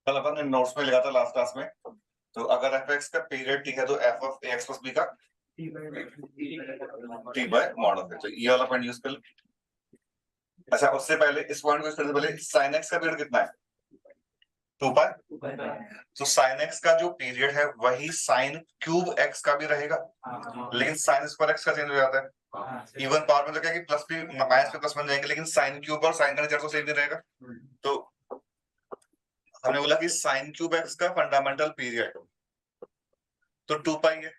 कल अपन ने नोट्स में लिखा था लास्ट क्लास में, तो अगर एफ एक्स का पीरियड टी है तो F of A X plus B का T by mod of A, तो ये वाला पॉइंट यूज कर लो। अच्छा, उससे पहले इस पॉइंट को यूज करने से पहले साइन एक्स का पीरियड कितना है? 2 पाई। तो साइन एक्स का जो पीरियड है वही साइन क्यूब एक्स का भी रहेगा, लेकिन साइन स्क्वायर एक्स का चेंज हो जाता है। इवन पावर में तो क्या कि प्लस भी माइनस पे प्लस बन जाएंगे, लेकिन साइन क्यूब और साइन का नेचर तो सेम नहीं रहेगा। तो हमने बोला कि साइन क्यूब एक्स का फंडामेंटल पीरियड तो 2 पाई है,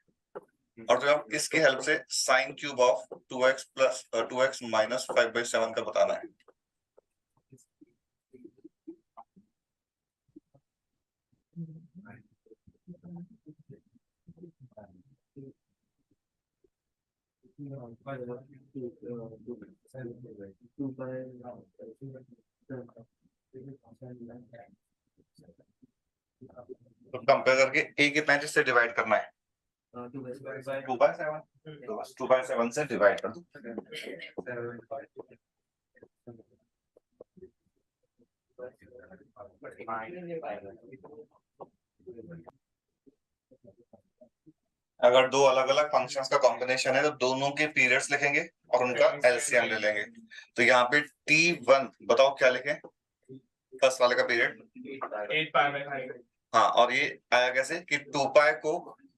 और तो अब इसकी हेल्प से sine cube of 2x plus 2x minus 5/7 का बताना है। तो कंपेयर करके a कितना है जिससे डिवाइड करना है? 2/7। तो बस 2/7 से डिवाइड कर दो। अगर दो अलग अलग फंक्शंस का कॉम्बिनेशन है तो दोनों के पीरियड्स लिखेंगे और उनका एलसीएम ले लेंगे। तो यहाँ पे t1 बताओ क्या लिखें? फर्स्ट वाले का पीरियड 8 पाई। हाँ, और ये आया कैसे कि 2 पाई को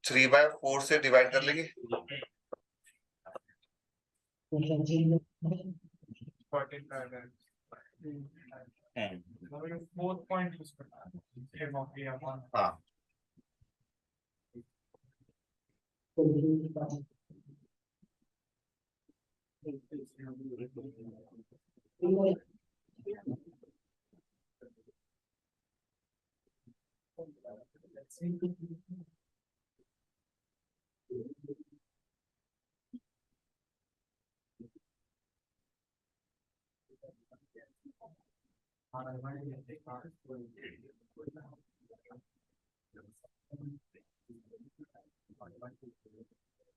3/4 से डिवाइड कर लेंगे। 14 पाई। फोर्थ पॉइंट यूज करना है। हाँ,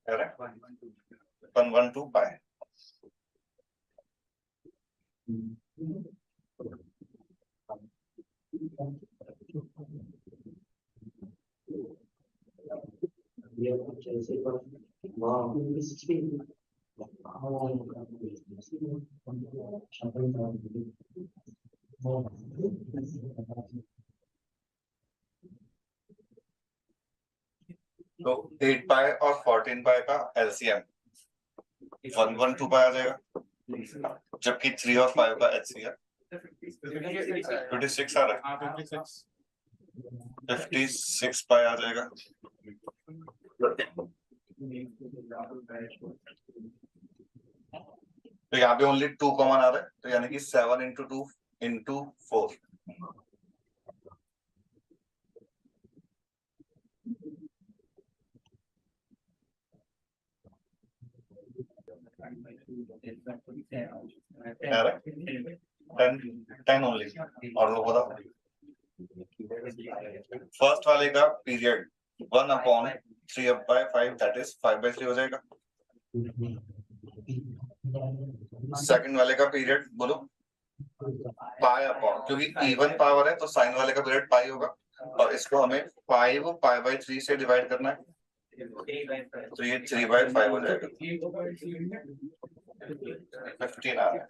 करेक्ट। 1/2 पाई। तो 8 पाई और 14 पाई का एलसीएम 1/2 पाई आ जाएगा, जबकि 3 और 5 का एलसीएम 56 आ रहा है। 56 पाई आ जाएगा। तो यहाँ पे ओनली 2 कॉमन आ रहा है, तो यानी कि 7 × 2 × 4। Ten only. और लोग बताओ फर्स्ट वाले का पीरियड 1/3/5 दैट इज 5/3 हो जाएगा। सेकंड वाले का पीरियड बोलो पाई अपॉन, क्योंकि इवन पावर है तो साइन वाले का पीरियड पाई होगा, और इसको हमें 5 π/3 से डिवाइड करना है, तो ये 3/5 हो जाएगा। 15 आ रहा है।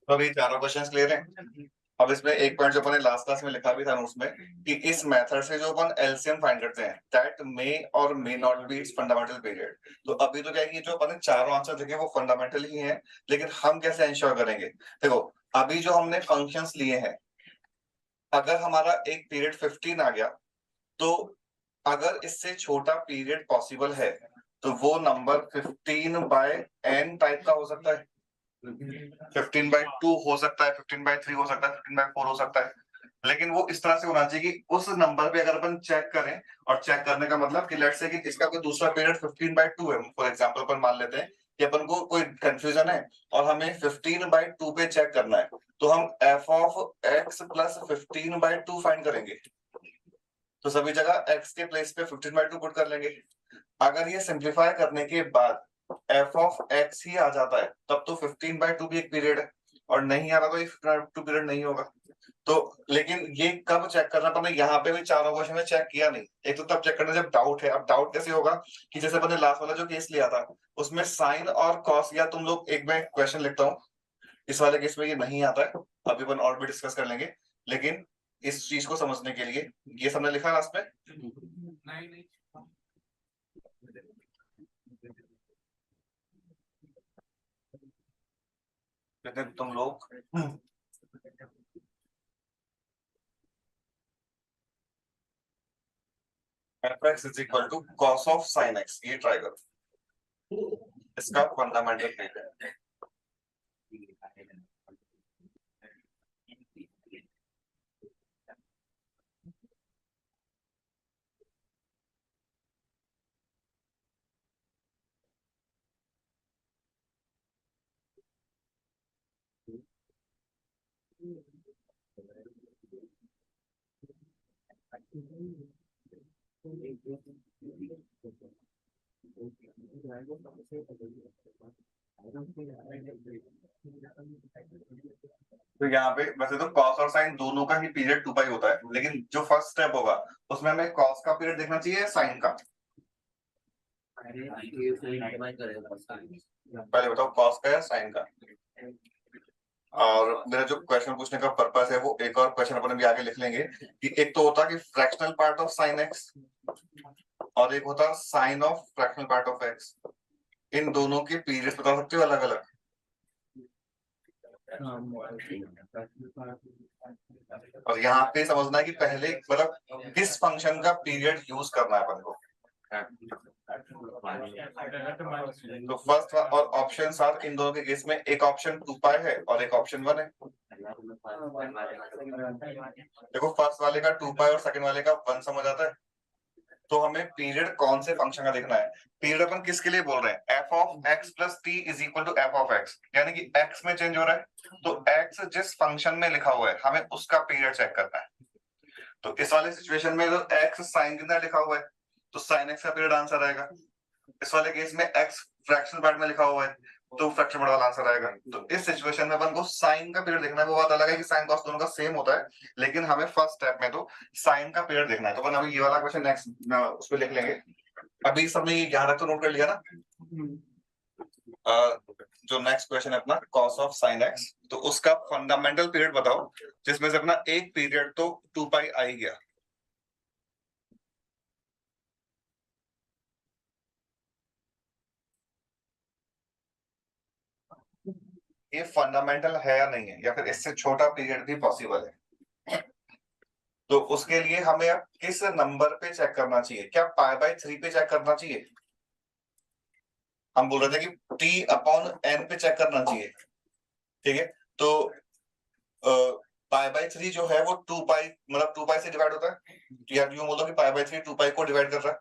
तो अभी चारों क्वेश्चंस क्लियर हैं। अब इसमें एक पॉइंट जो अपन ने लास्ट क्लास में लिखा भी था उसमें कि इस मेथड से जो अपन एलसीएम फाइंड करते हैं दैट मे और may not be its fundamental period. तो अभी तो क्या है कि जो अपन ने चारों आंसर देखे वो फंडामेंटल ही हैं, लेकिन हम कैसे इंश्योर करेंगे? देखो, अभी जो हमने फंक्शंस लिए हैं, अगर हमारा एक पीरियड 15 आ गया तो अगर इससे छोटा पीरियड पॉसिबल है तो वो नंबर 15/n टाइप का हो सकता है, 15/2 हो सकता है, 15/3 हो सकता है, 15/4 हो सकता है, लेकिन वो इस तरह से होना चाहिए कि उस नंबर पे अगर अपन चेक करें, और चेक करने का मतलब कि लेट्स से कि इसका कोई दूसरा पीरियड 15/2 है, फॉर एग्जांपल अपन मान लेते हैं कि अपन को कोई कंफ्यूजन है और हमें 15/2 पे चेक करना है, तो हम f of x plus 15/2 find करेंगे। तो सभी जगह x के प्लेस पे 15/2 पुट कर लेंगे। अगर ये सिंप्लीफाई करने के बाद f ऑफ x ही आ जाता है तब तो 15/2 भी एक पीरियड है, और नहीं आ रहा तो ये 15/2 पीरियड नहीं होगा। तो लेकिन ये कब चेक करना, पर यहाँ पे भी चारों क्वेश्चन में चेक किया नहीं। एक तो तब चेक करना जब डाउट है। अब डाउट कैसे होगा कि जैसे अपने लास्ट वाला जो केस लिया था उसमें साइन और कॉस, या तुम लोग एक मैं क्वेश्चन लिखता हूँ, इस वाले केस में ये नहीं आता है, अभी अपन और भी डिस्कस कर लेंगे, लेकिन इस चीज को समझने के लिए ये सबने लिखा लास्ट में। नहीं लेकिन तुम लोग f(x) is equal to cos of sine x, ये ट्राई करो, इसका फंडामेंटल है। तो यहाँ पे वैसे तो कॉस और साइन दोनों का ही पीरियड 2 पाई होता है, लेकिन जो फर्स्ट स्टेप होगा उसमें हमें कॉस का पीरियड देखना चाहिए या साइन का। पहले बताओ कॉस का या साइन का। और मेरा जो क्वेश्चन पूछने का पर्पस है वो एक और क्वेश्चन अपन भी आगे लिख लेंगे कि एक तो होता कि fractional part of sine x, और एक होता sine of fractional part of x. इन दोनों के पीरियड्स बता सकते हो अलग अलग। और यहाँ पे समझना है कि पहले मतलब किस फंक्शन का पीरियड यूज करना है अपन को। तो फर्स्ट और ऑप्शन साथ इन दोनों के केस में एक ऑप्शन 2 पाई है और एक ऑप्शन 1 है। देखो फर्स्ट वाले का 2 पाई और सेकंड वाले का 1 समझ आता है। तो हमें पीरियड कौन से फंक्शन का देखना है। पीरियड अपन किसके लिए बोल रहे हैं, f of x plus t is equal to f of x, यानी कि x में चेंज हो रहा है तो x जिस फंक्शन में लिखा हुआ है हमें उसका पीरियड चेक करना है। तो इस वाले सिचुएशन में तो x साइन कितना लिखा हुआ है तो साइन x का पीरियड आंसर आएगा। इस वाले केस में x फ्रैक्शन पार्ट में लिखा हुआ है तो फ्रैक्शन पार्ट वाला आंसर आएगा। तो इस सिचुएशन में अपन को साइन का पीरियड देखना है। वो बात अलग है कि साइन कॉस दोनों का सेम होता है, लेकिन हमें फर्स्ट स्टेप में तो साइन का पीरियड देखना है। तो अपन अभी ये वाला क्वेश्चन नेक्स्ट उस पर लिख लेंगे। अभी सबने यहाँ तक तो नोट कर लिया ना। जो नेक्स्ट क्वेश्चन है अपना कॉस ऑफ साइन एक्स, तो उसका फंडामेंटल पीरियड बताओ जिसमें से अपना एक पीरियड तो 2 पाई आ ही गया। ये फंडामेंटल है या नहीं है, या फिर इससे छोटा पीरियड भी पॉसिबल है। तो उसके लिए हमें अब किस नंबर पे चेक करना चाहिए, क्या π/3 पे चेक करना चाहिए। हम बोल रहे थे कि t/n पे चेक करना चाहिए, ठीक है। तो π/3 जो है वो 2 पाई मतलब 2 पाई से डिवाइड होता है, या यूं बोलो कि π/3 2 पाई को डिवाइड कर रहा है,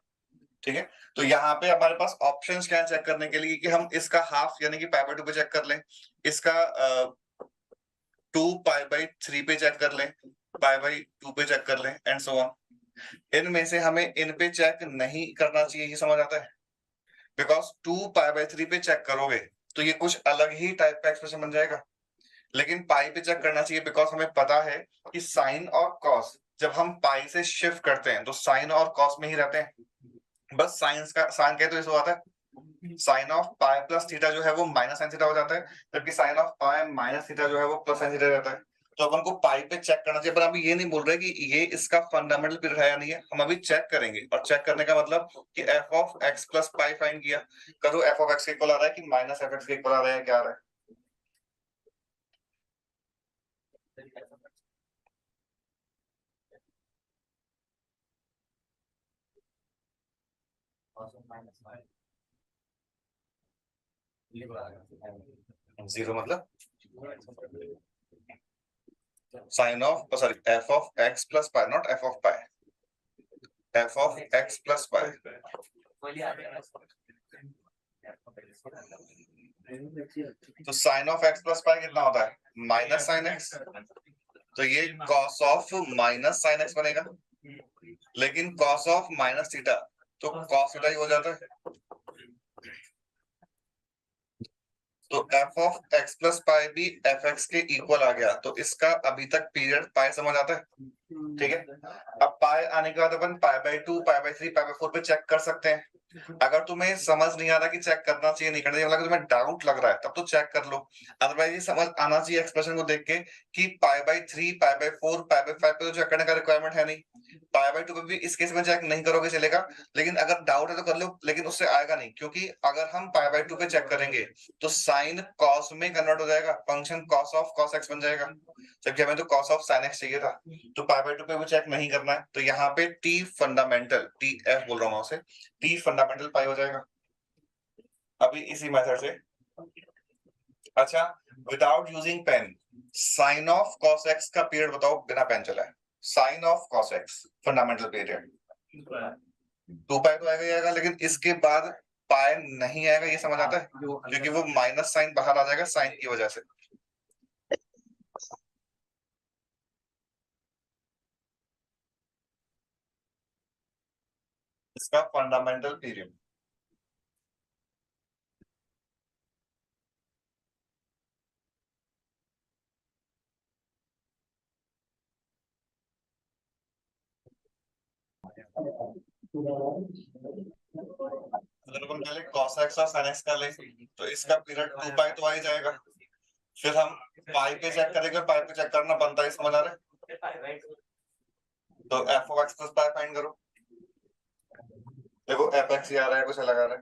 ठीक है। तो यहाँ पे हमारे पास ऑप्शंस क्या है चेक करने के लिए कि हम इसका हाफ यानी कि π/2 पे चेक कर लें, इसका 2π/3 पे चेक कर लें, π/2 पे चेक कर लें एंड सो ऑन। इनमें से हमें इन पे चेक नहीं करना चाहिए, ये समझ आता है। बिकॉज 2π/3 पे चेक करोगे तो ये कुछ अलग ही टाइप का एक्सप्रेशन बन जाएगा, लेकिन पाई पे चेक करना चाहिए बिकॉज हमें पता है कि साइन और कॉस जब हम पाई से शिफ्ट करते हैं तो साइन और कॉस में ही रहते हैं। बस साइंस का साइन कहे तो इसको आता है sine of pi plus theta जो है वो माइनस साइन थीटा हो जाता है, जबकि sine of pi minus theta जो है वो प्लस साइन थीटा रहता है। तो अपन को पाई पे चेक करना चाहिए, पर अभी ये नहीं बोल रहे कि ये इसका फंडामेंटल पीरियड है या नहीं है। हम अभी चेक करेंगे, और चेक करने का मतलब कि f of x plus pi find किया, करो f ऑफ x के इक्वल आ रहा है कि माइनस एफ एक्स के इक्वल आ रहा है, क्या आ रहा है। जीरो मतलब sine of sorry f of x plus pi, not f of pi, f of x plus pi. तो sine of x plus pi कितना होता है? Minus sine x. तो ये cos of minus sine x बनेगा, लेकिन cos of minus theta तो cos theta ही हो जाता है। तो एफ ऑफ एक्स प्लस पाई भी एफ एक्स के इक्वल आ गया, तो इसका अभी तक पीरियड पाई समझ आता है, ठीक है। अब पाई आने के बाद अपन pi by 2, pi by 3, pi by 4 पे चेक कर सकते हैं। अगर तुम्हें समझ नहीं आ रहा कि चेक करना चाहिए नहीं करना चाहिए, मतलब तुम्हें डाउट लग रहा है, तब तो चेक कर लो। अदरवाइज ये समझ आना चाहिए एक्सप्रेशन को देख के कि पाई by 3, pi by 4, pi by 5 पे तो चेक करने का रिक्वायरमेंट है नहीं, पाई बाई 2 पे भी इस केस में चेक नहीं करोगे चलेगा, लेकिन अगर डाउट है तो कर लो, लेकिन उससे आएगा नहीं, क्योंकि अगर हम पाई बाई 2 पे चेक करेंगे तो साइन कॉस में कन्वर्ट हो जाएगा, function cos of cos x बन जाएगा, जबकि हमें तो कॉस ऑफ साइन एक्स चाहिए था। तो पाई बाई 2 पे भी चेक नहीं करना है, तो यहाँ पे टी फंडामेंटल, टी एफ बोल रहा हूँ उसे, टी फंडामेंटल पाई हो जाएगा अभी इसी मेथड से। अच्छा, without using pen sine of cos X का पीरियड बताओ बिना पेन चलाए। Sine of cos X fundamental period 2 pi तो आएगा ही आएगा, लेकिन इसके बाद पाई नहीं आएगा, ये समझ आता है, क्योंकि वो माइनस साइन बाहर आ जाएगा साइन की वजह से। इसका फंडामेंटल पीरियड अगर अपन पहले cos x और sin x का ले तो इसका पीरियड 2 पाई तो आ ही जाएगा, फिर हम पाई पे चेक करेंगे, पाई पे चेक करना बनता है, समझ आ रहा है। तो f of x plus pi find करो, देखो एफ एक्स ही आ रहा है, कुछ अलग आ रहा है।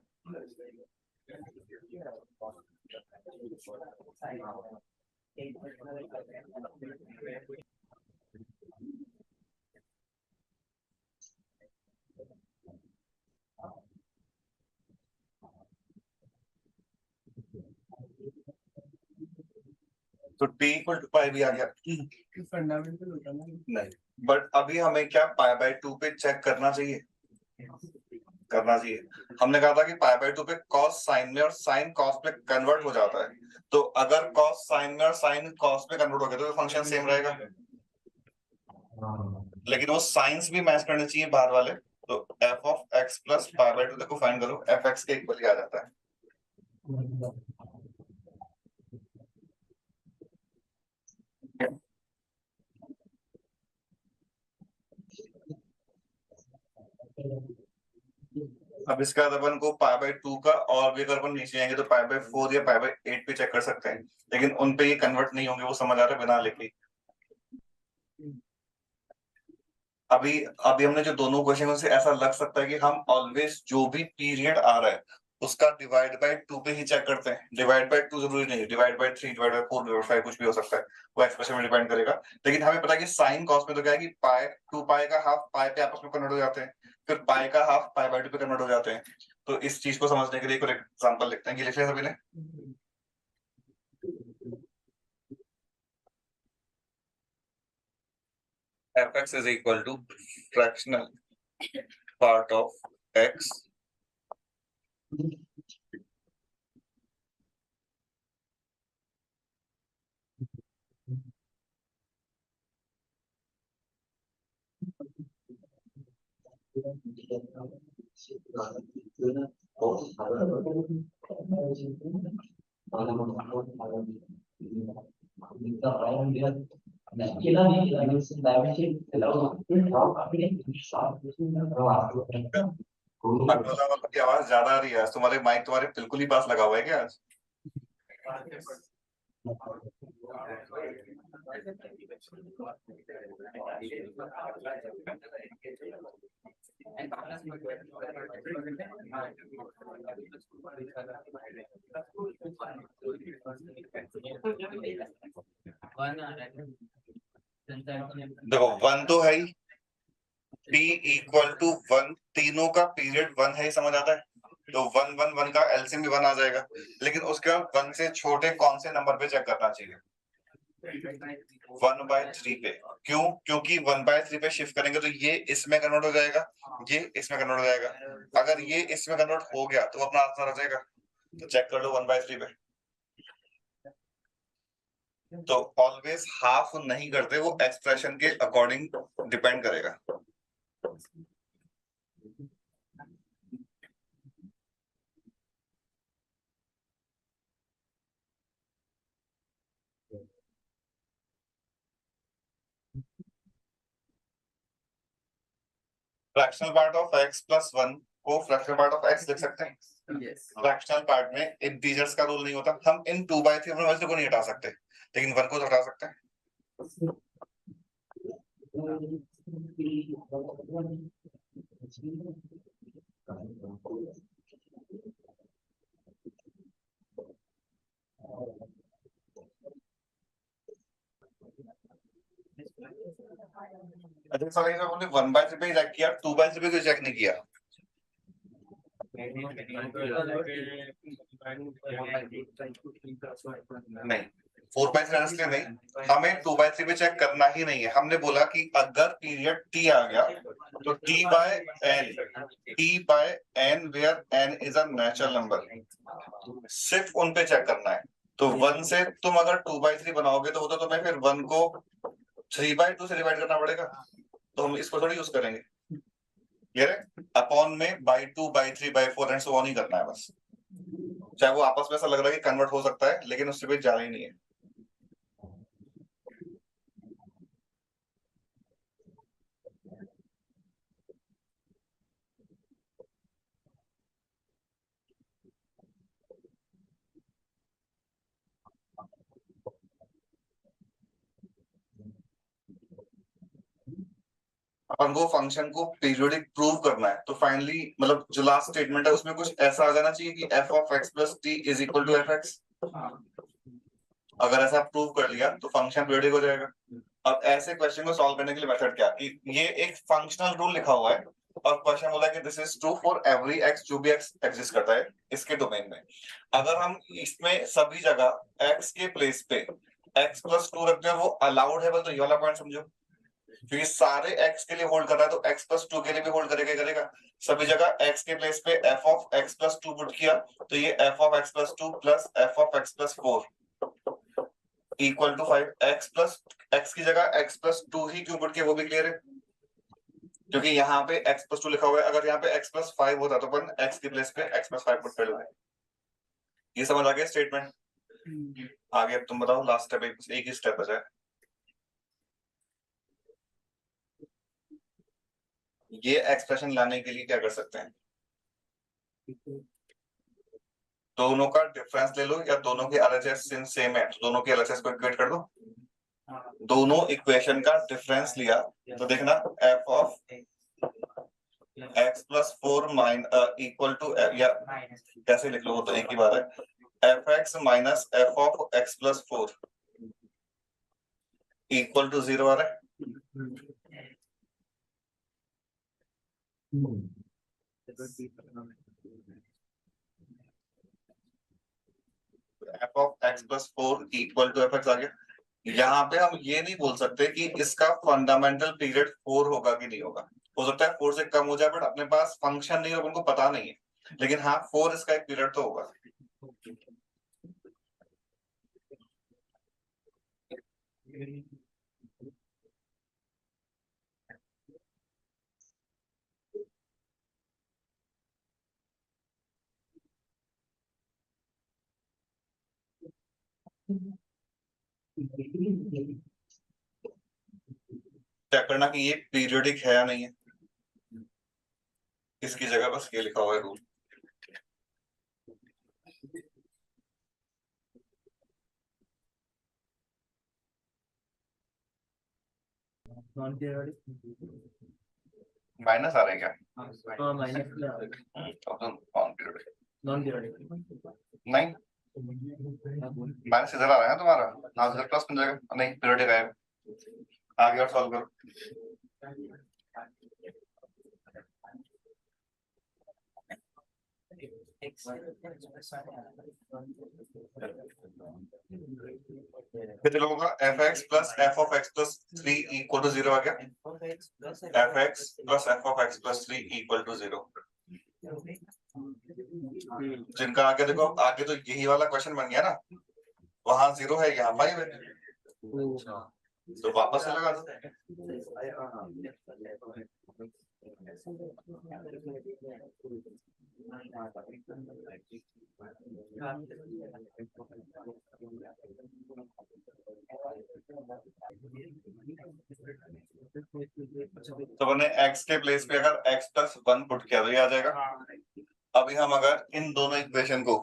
तो टी इक्वल टू पाई भी आ गया, फंडामेंटल होता है ना। नहीं, बट अभी हमें क्या पाई बाई 2 पे चेक करना चाहिए, करना चाहिए। हमने कहा था कि पाई बाई 2 पे कॉस साइन में और साइन कॉस पे कन्वर्ट हो जाता है, तो अगर कॉस साइन में और साइन कॉस पे कन्वर्ट हो गया तो फंक्शन सेम रहेगा, लेकिन वो साइंस भी मैच करने चाहिए बाहर वाले। तो F of x plus pi by 2 देखो फाइंड करो, एफ एक्स के इक्वल ही आ जाता है। अब इसका अपन को पाई बाई 2 का, और भी अगर अपन नीचे आएंगे तो पाई बाई 4 या पाई बाई 8 पे चेक कर सकते हैं, लेकिन उन पे ये कन्वर्ट नहीं होंगे, वो समझ आ रहा है बिना लिखे। अभी अभी हमने जो दोनों क्वेश्चन से ऐसा लग सकता है कि हम ऑलवेज जो भी पीरियड आ रहा है उसका डिवाइड बाय 2 पे ही चेक करते हैं। डिवाइड बाय 2 जरूरी नहीं, divide by 3, divide by 4, divide by 5 कुछ भी हो सकता है, वो एक्सप्रेशन में डिपेंड करेगा। लेकिन हमें पता है कि साइन कॉस में तो क्या है कि पाई 2 पाई का हाफ पाई पे आपस में कन्वर्ट हो जाते हैं, फिर पाई का हाफ पाई बाय 2 पे कन्वर्ट हो जाते हैं। तो इस चीज को समझने के लिए एक एग्जांपल लिखते हैं, कि लिख लिया सभी ने। fx is equal to fractional part of x की आवाज ज्यादा आ रही है, तुम्हारे माइक तुम्हारे बिल्कुल ही पास लगा हुआ है क्या आज? देखो 1 तो है ही, t इक्वल टू 1, तीनों का पीरियड 1 है, समझ आता है? तो 1 का एलसीएम भी 1 आ जाएगा, लेकिन उसके बाद 1 से छोटे कौन से नंबर पे चेक करना चाहिए? 1/3 पे। क्यों? क्योंकि 1/3 पे शिफ्ट करेंगे तो ये इसमें कन्वर्ट हो जाएगा, ये इसमें कन्वर्ट हो जाएगा। अगर ये इसमें कन्वर्ट हो गया तो अपना आंसर आ जाएगा। तो चेक कर लो 1/3 पे। तो ऑलवेज हाफ नहीं करते, वो एक्सप्रेशन के अकॉर्डिंग डिपेंड करेगा। Fractional part of x plus 1 को फ्रैक्शनल पार्ट ऑफ x लिख सकते हैं। फ्रैक्शनल पार्ट में इंटीजर्स का रूल नहीं होता, हम इन 2/3 अपने वैल्यू को नहीं हटा सकते, लेकिन 1 को तो हटा सकते हैं। अच्छा सर, ये बोले 1/3 पे चेक किया, 2/3 पे क्यों चेक नहीं किया? नहीं, 4/3 इसलिए नहीं, हमें 2/3 पे चेक करना ही नहीं है। हमने बोला कि अगर पीरियड t आ गया तो t/n where n is a natural number, सिर्फ उन पे चेक करना है। तो 1 से तुम अगर 2/3 बनाओगे तो वो तो तुम्हें फिर 1 को 3/2 से डिवाइड करना पड़ेगा, तो हम इसको थोड़ी यूज करेंगे। ये अपॉन में by2/3/4 एंड सो ऑन ही करना है बस। चाहे वो आपस में ऐसा लग रहा है कि कन्वर्ट हो सकता है, लेकिन उससे भी ज्यादा ही नहीं है। अपन को फंक्शन को पीरियोडिक प्रूव करना है, तो फाइनली मतलब जो लास्ट स्टेटमेंट है उसमें कुछ ऐसा आ जाना चाहिए कि f of x plus T is equal to fx। अगर ऐसा प्रूव कर लिया तो फंक्शन पीरियोडिक हो जाएगा। अब ऐसे क्वेश्चन को सॉल्व करने के लिए मेथड क्या कि ये एक फंक्शनल रूल लिखा हुआ है और क्वेश्चन बोला कि this is true for every x जो भी x एग्जिस्ट करता है इसके डोमेन में। अगर हम इसमें सभी जगह x के प्लेस पे x प्लस 2 रखते हैं वो अलाउड है, तो ये वाला पॉइंट समझो, क्योंकि सारे x के लिए होल्ड कर रहा है तो x प्लस 2 के लिए भी होल्ड करेगा ही करेगा। सभी जगह x के प्लेस पे f of x plus 2 put किया तो ये f of x plus 2 plus f of x plus 4 equal to 5। x प्लस x की जगह x प्लस 2 ही क्यों पुट किया वो भी क्लियर है, क्योंकि यहाँ पे x प्लस 2 लिखा हुआ है। अगर यहाँ पे x प्लस 5 होता तो अपन x के प्लेस पे x प्लस 5 पुट कर लेते। ये समझ आ गया स्टेटमेंट? आगे अब तुम बताओ, लास्ट स्टेप, एक ही स्टेप बचा है। ये एक्सप्रेशन लाने के लिए क्या कर सकते हैं? दोनों का डिफरेंस ले लो या दोनों के एलएचएस सेम है तो दोनों के एलएचएस को इक्वेट कर दो। दोनों इक्वेशन का डिफरेंस लिया तो देखना f of x plus 4 equal to या कैसे लिख लो वो तो एक ही बात है, fx minus f of x plus 4 equal to 0 आ रहा है। f of x plus 4 equal to fx आ गया। यहाँ पे हम ये नहीं बोल सकते कि इसका फंडामेंटल पीरियड 4 होगा कि नहीं होगा, हो सकता है 4 से कम हो जाए, बट अपने पास फंक्शन नहीं है, उनको पता नहीं है, लेकिन हाँ 4 इसका एक पीरियड तो होगा। चेक करना कि ये पीरियोडिक है या नहीं है, इसकी जगह बस ये लिखा हुआ है रूल। माइनस आ रहे हैं क्या? नहीं, माइनस इधर आ रहा है तुम्हारा, हाँ इधर प्लस बन जाएगा, नहीं पीरियोडिक आएगा। आगे और सॉल्व करो। कितने लोगों का F x plus F of x plus 3 equal to 0 आ गया? F x plus F of x plus 3 equal to 0। जिनका आगे देखो, आगे तो यही वाला क्वेश्चन बन गया ना, वहां 0 है, यहाँ 5 है, तो वापस से लगा दो। तो मैंने x के प्लेस पे अगर x प्लस 1 पुट किया तो ये आ जाएगा। अभी हम अगर इन दोनों इक्वेशन को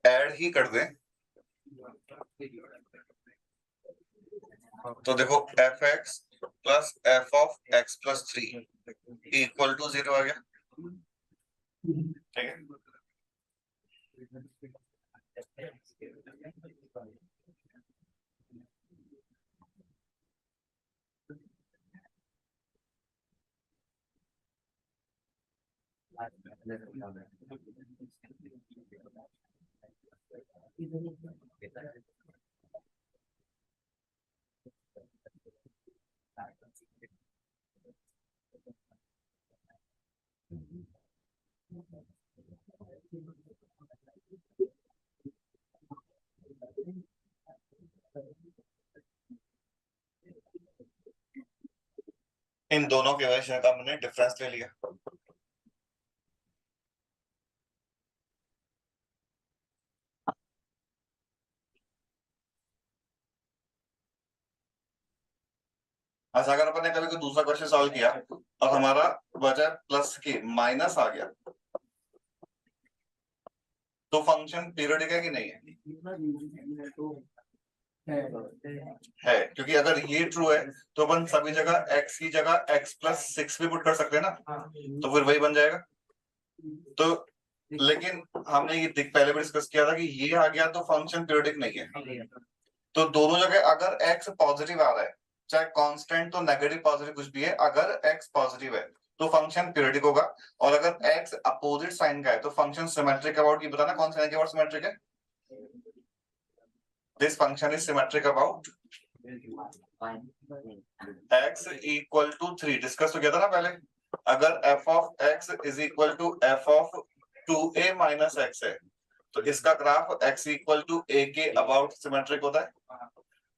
ऐड ही कर दें तो देखो F x plus F of x plus 3 equal to 0 आ गया। ठीक है, इन दोनों के वजह का हमने डिफरेंस ले लिया। अच्छा, अगर अपन ने कभी कोई दूसरा क्वेश्चन सॉल्व किया और हमारा बचा प्लस के माइनस आ गया तो फंक्शन पीरियोडिक है कि नहीं है? क्योंकि अगर ये ट्रू है तो अपन सभी जगह x की जगह x प्लस 6 भी पुट कर सकते हैं ना, तो फिर वही बन जाएगा। तो लेकिन हमने ये पहले भी डिस्कस किया था कि ये आ गया तो फंक्शन पीरियोडिक नहीं है। तो दोनों जगह अगर x पॉजिटिव आ रहा है, चाहे कांस्टेंट तो नेगेटिव पॉजिटिव कुछ भी है, अगर x पॉजिटिव है तो फंक्शन पीरियोडिक होगा, और अगर x अपोजिट साइन का है तो फंक्शन सिमेट्रिक अबाउट। ये बताना कौन सा अबाउट सिमेट्रिक है? This function is symmetric about x equal to 3। Discuss तो किया था ना पहले। अगर f of x is equal to f of 2a minus x है तो इसका graph x equal to a के अबाउट सिमेट्रिक होता है।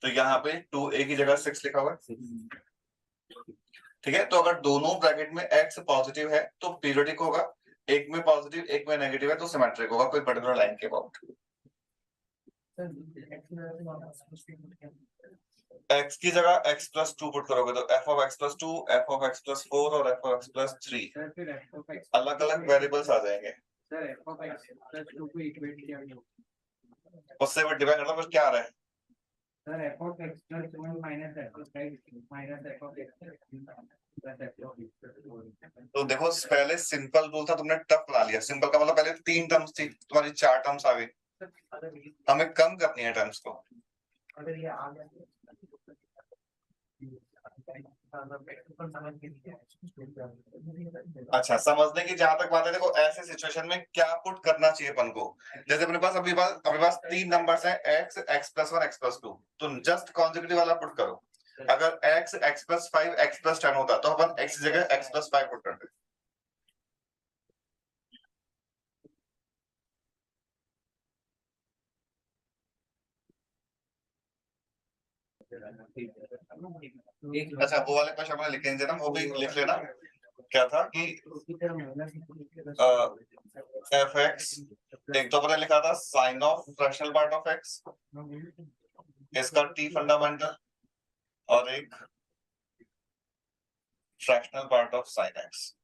तो यहाँ पे 2a की जगह 6 लिखा हुआ है। ठीक है, तो अगर दोनों ब्रैकेट में x पॉजिटिव है तो पीरियोडिक होगा, एक में पॉजिटिव एक में नेगेटिव है तो सिमेट्रिक होगा कोई पर्टिकुलर लाइन के अबाउट। x की जगह x प्लस 2 पुट करोगे तो f of x plus 2, f of x plus 4 और f ऑफ x प्लस 3 अलग अलग वेरिएबल्स आ जाएंगे। उससे डिवाइड करता फिर क्या आ रहा है? Sir f of x plus 1 minus f of x minus f of x plus f of x। तो देखो पहले सिंपल रूल था, तुमने टफ बना लिया। सिंपल का मतलब पहले 3 टर्म्स थी, तुम्हारी 4 टर्म्स आ गई। हमें कम करनी है टर्म्स को। अगर ये आ गया अच्छा, समझने की जहां तक बात है, देखो ऐसे सिचुएशन में क्या पुट करना चाहिए अपन को। जैसे अपने पास अभी पास 3 नंबर्स हैं x, x plus 1, x plus 2, तो जस्ट कॉन्जिक्यूटिव वाला पुट करो। अगर x, x plus 5, x plus 10 होता तो अपन x की जगह x प्लस 5 पुट करते। अच्छा, वो वाले क्वेश्चन मैंने लिखे थे ना, वो भी लिख लेना। क्या था कि एफ एक्स, एक तो मैंने लिखा था sine of fractional part of X, इसका टी फंडामेंटल, और एक fractional part of sine X.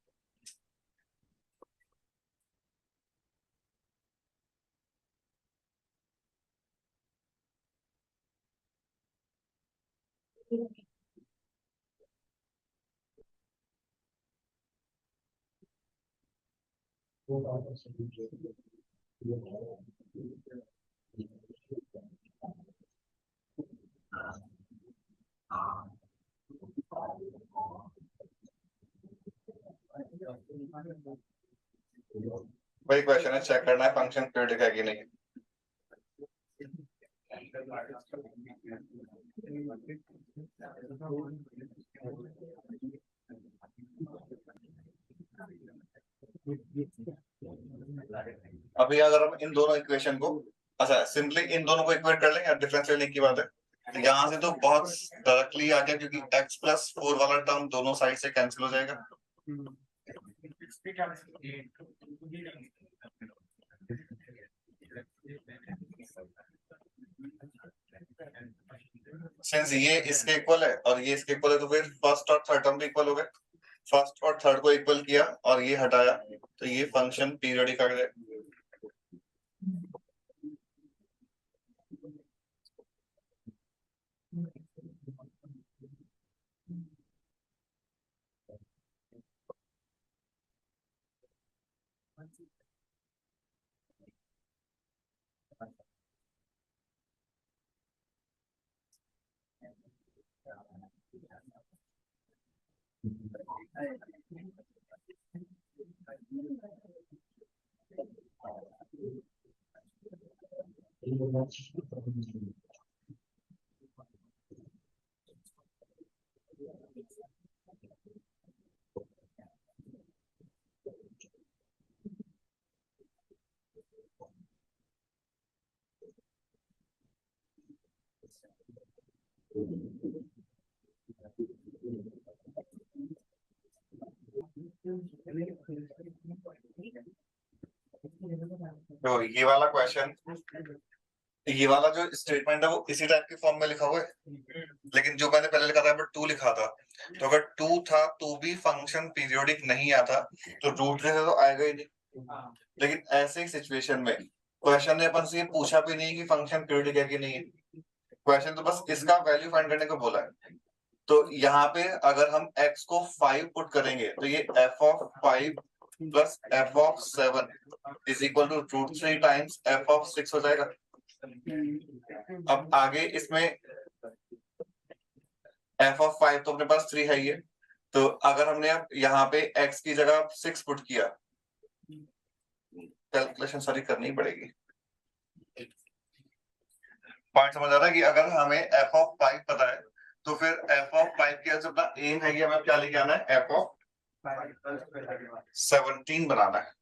वही क्वेश्चन है, चेक करना है फंक्शन पीरियडिक है कि नहीं। अभी अगर हम इन दोनों इक्वेशन को, अच्छा सिंपली इन दोनों को इक्वेट कर लेंगे, डिफरेंस लेने की बात है। तो यहाँ से तो बहुत डायरेक्टली आ गया, क्योंकि x+4 वाला टर्म दोनों साइड से कैंसिल हो जाएगा। सिंस ये इसके इक्वल है और ये इसके इक्वल है, तो फिर फर्स्ट और थर्ड टर्म भी इक्वल हो गए। फर्स्ट और थर्ड को इक्वल किया और ये हटाया, तो ये फंक्शन पीरियडिक आ गया। तो ये वाला क्वेश्चन, ये वाला जो स्टेटमेंट है वो इसी टाइप के फॉर्म में लिखा हुआ है, लेकिन जो मैंने पहले लिखा था बट 2 लिखा था, तो अगर 2 था तो भी फंक्शन पीरियोडिक नहीं आता, तो रूट से तो आएगा ही नहीं। लेकिन ऐसे ही सिचुएशन में क्वेश्चन ने अपन से ये पूछा भी नहीं कि फंक्शन पीरियोडिक है कि नहीं है, क्वेश्चन तो बस इसका वैल्यू फाइंड करने को बोला है। तो यहाँ पे अगर हम x को 5 पुट करेंगे, तो ये f(5) plus f(7) is equal to √3 times f(6) हो जाएगा। अब आगे इसमें f(5) तो अपने पास 3 है ही है, तो अगर हमने अब यहाँ पे x की जगह 6 पुट किया, कैलकुलेशन सारी करनी पड़ेगी। पॉइंट समझ आ रहा है कि अगर हमें f(5) पता है, तो फिर f(5) के अपना एम है कि हमें क्या लेके आना है, f(17) बनाना है।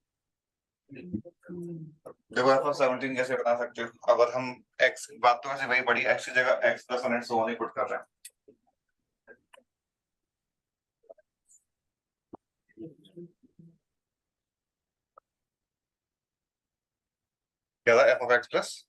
देखो f(17) कैसे बना सकते हो, अगर हम x, बात तो वैसे वही बड़ी, x की जगह x+1 पुट कर रहे हैं। क्या था f(x) प्लस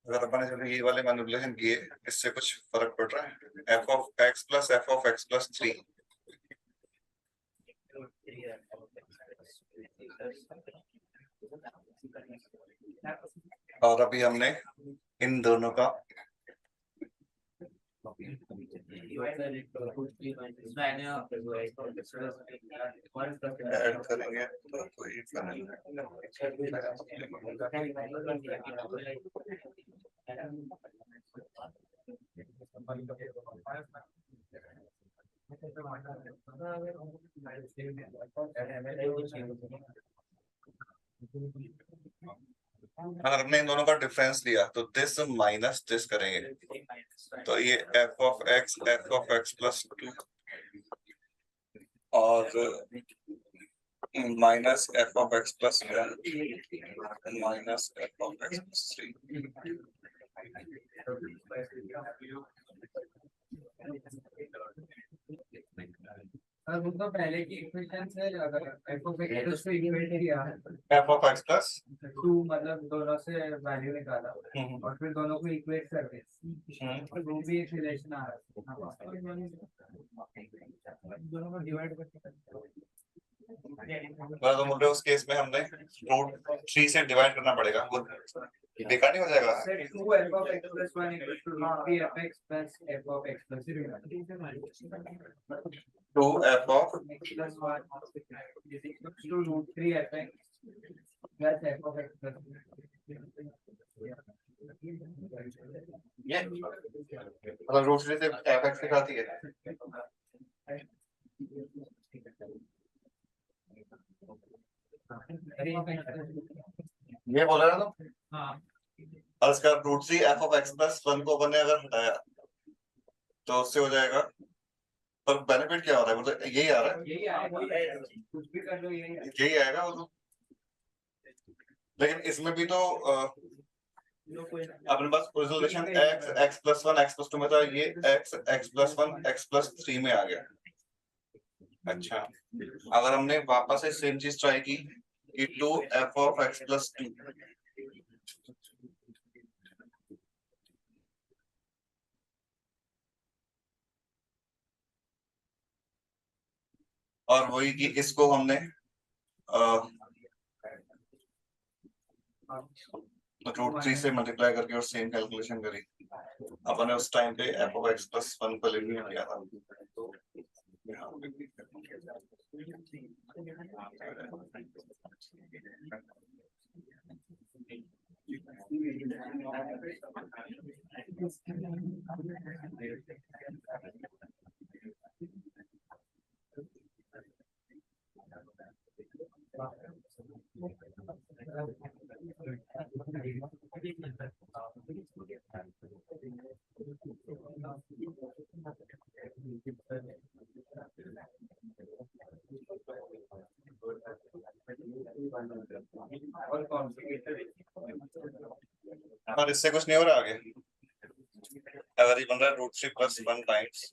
अगर अपन ने चलो ये वाले मैनिपुलेशन किए, इससे कुछ फर्क पड़ रहा है, f(x) प्लस f(x+3) और अभी हमने इन दोनों का ऐड करेंगे तो कोई अगर हमने इन दोनों का डिफरेंस लिया तो दिस माइनस दिस करेंगे, तो ये f(x+2) और माइनस f(x+1) माइनस f(x+3). वो तो पहले की इक्वेशन से अगर f(x) को इक्वेट किया, f(x+2) मतलब दोनों से वैल्यू निकाला और फिर दोनों को इक्वेट कर दे, तो वो भी एक रिलेशन आ रहा है, दोनों को डिवाइड करके। तो बोल रहे उस केस में हमने √3 से डिवाइड करना पड़ेगा, वो बेकार नहीं हो जाएगा। 2f(x+1) = 3fx plus f(x+3) 2f(x+1) = √3fx plus F of x plus ये मतलब रूट थ्री से एफ एक्स दिखाती है। ये बोला ना तुम। हाँ और इसका root three F of x plus one को अपन ने अगर हटाया तो उससे हो जाएगा, पर बेनिफिट क्या हो रहा है, मतलब यही आ रहा है, यही आएगा, कुछ भी कर लो यही आएगा। यही आएगा वो तो। लेकिन इसमें भी तो अपने पास resolution x x plus one x plus two में था, ये x x plus one x plus three में आ गया। अच्छा, अगर हमने वापस से सेम चीज ट्राई की कि two F of x plus two, और वही कि इसको हमने रूट थ्री से मल्टीप्लाई करके और सेम कैलकुलेशन करी, अपन ने उस टाइम पे F of x plus one को लिमिट किया था। और इससे कुछ नहीं हो रहा आगे, अगर ये बन रहा है root three plus one times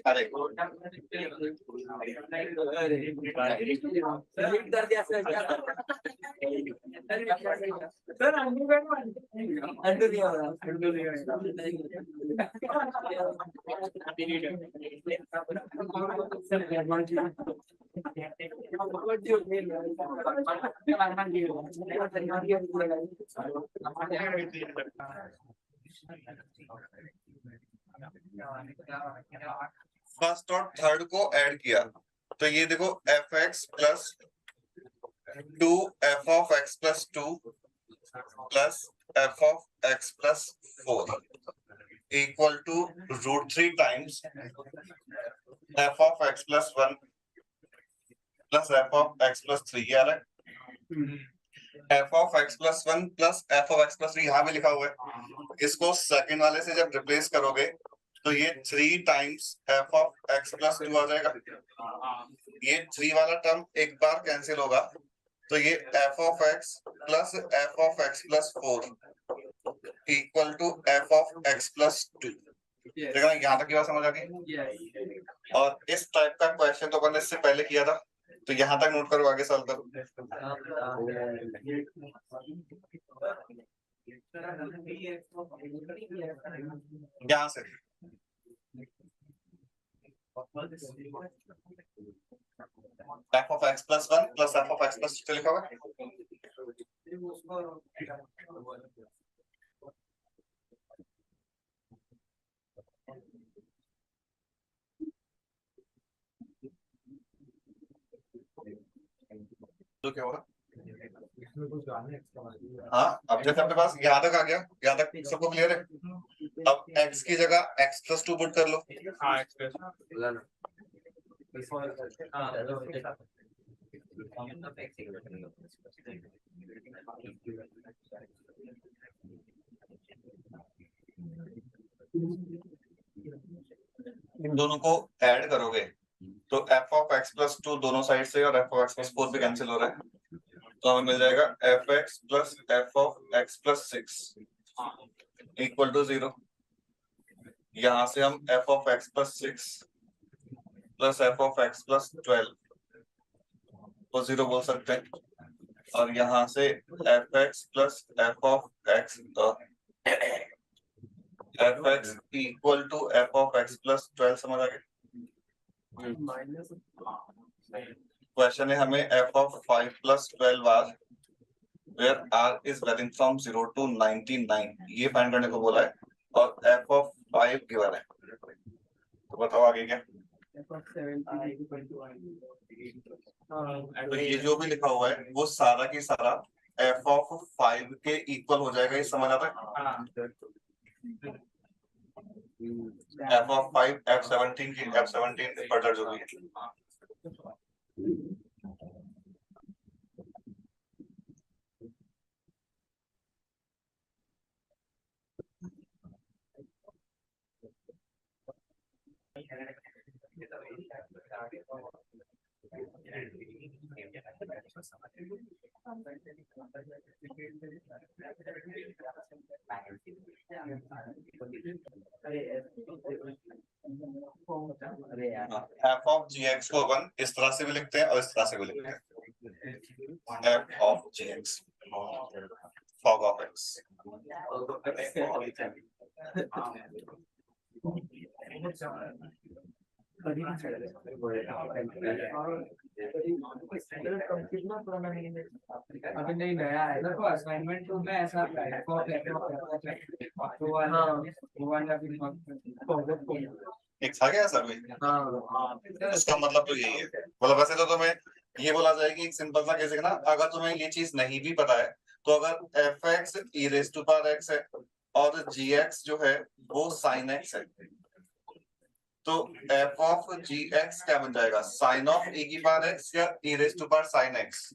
अरे फर्स्ट और थर्ड को ऐड किया तो ये देखो F x plus two F of x plus two plus F of x plus four equal to root three times f of x plus one plus F of x plus three आ रहा है। F of x plus one plus F of x plus three यहाँ भी लिखा हुआ है, इसको second वाले से जब रिप्लेस करोगे तो ये three times f of x plus two आ जाएगा। ये थ्री वाला टर्म एक बार कैंसिल होगा तो ये F of x plus four equal to F of x plus two. देखा यहाँ तक की बात समझ आ गई। और इस टाइप का क्वेश्चन तो अपन ने इससे पहले किया था, तो यहाँ तक नोट करो, आगे सॉल्व करो। यहाँ से F of x plus one plus F of x plus to लिखा हुआ है। तो क्या होगा? हाँ, अब जैसे अपने पास यहाँ तक आ गया, यहाँ तक सबको क्लियर है। अब x की जगह x प्लस टू पुट कर लो। इन दोनों को ऐड करोगे तो एफ ऑफ एक्स प्लस 2 दोनों साइड से और एफ ऑफ एक्स प्लस 4 भी कैंसिल हो रहा है, तो हमें मिल जाएगा F x plus F of x plus 6 equal to 0। यहां से हम F of x plus 6 plus F of x plus 12 को 0 बोल सकते हैं, और यहाँ से F x plus F of X F X equal to F of x plus 12 समझ आ गया। क्वेश्चन है हमें F of 5 plus 12 R where R is valuing from 0 to 99 ये फाइंड करने को बोला है, और एफ ऑफ 5 गिवन है, तो बताओ आगे क्या। तो ये जो भी लिखा हुआ है वो सारा की सारा एफ ऑफ 5 के इक्वल हो जाएगा, ये समझ आता है। एफ ऑफ 5 F17 की F17 फर्दर जो भी है। एफ ऑफ जी एक्स को अपन इस तरह से भी लिखते हैं और इस तरह से भी लिखते हैं, F of ji X fog of X. अभी नहीं नया है ना, तो असाइनमेंट तो मैं ऐसा एक था क्या सर भी? इसका मतलब तो यही है, मतलब वैसे तो तुम्हें ये बोला जाएगी एक सिंपल सा कैसे ना, अगर तुम्हें ये चीज नहीं भी पता है तो अगर F X E raise to power X है और जी एक्स जो है वो साइन एक्स है, तो एफ ऑफ जी एक्स क्या बन जाएगा, साइन ऑफ ए की पावर एक्स या e raise to power sine x.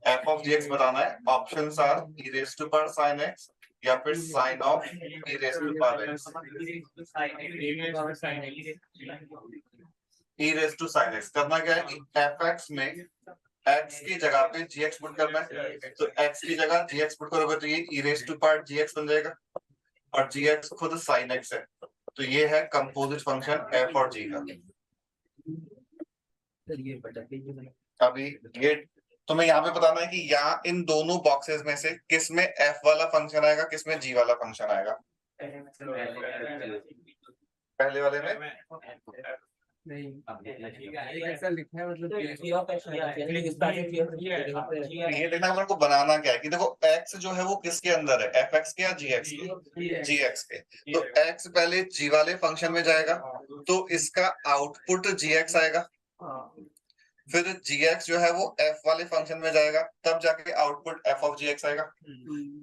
F of ji x बताना है, option are e raise to power sine x या फिर sine of e raise to power x. E raise to sine x करना क्या है कि F x में x की जगह पे जी एक्स पुट करना है, तो एक्स की जगह जी एक्स पुट करोगे तो ये e raise to power g x बन जाएगा, और जी एक्स खुद साइन एक्स है, तो ये है कंपोजिट फंक्शन एफ और जी का। अभी ये तुम्हें यहाँ पे बताना है कि यहाँ इन दोनों बॉक्सेस में से किस में एफ वाला फंक्शन आएगा, किस में जी वाला फंक्शन आएगा। पहले वाले में नहीं ऐसा लिखा है, मतलब ये देखना मेरे को बनाना क्या है कि देखो एक्स जो है वो किसके अंदर है, एफ एक्स के या जी एक्स के, जी एक्स के। तो एक्स पहले जी वाले फंक्शन में जाएगा तो इसका आउटपुट जी एक्स आएगा, फिर जी एक्स जो है वो एफ वाले फंक्शन में जाएगा तब जाके output F of ji X आएगा।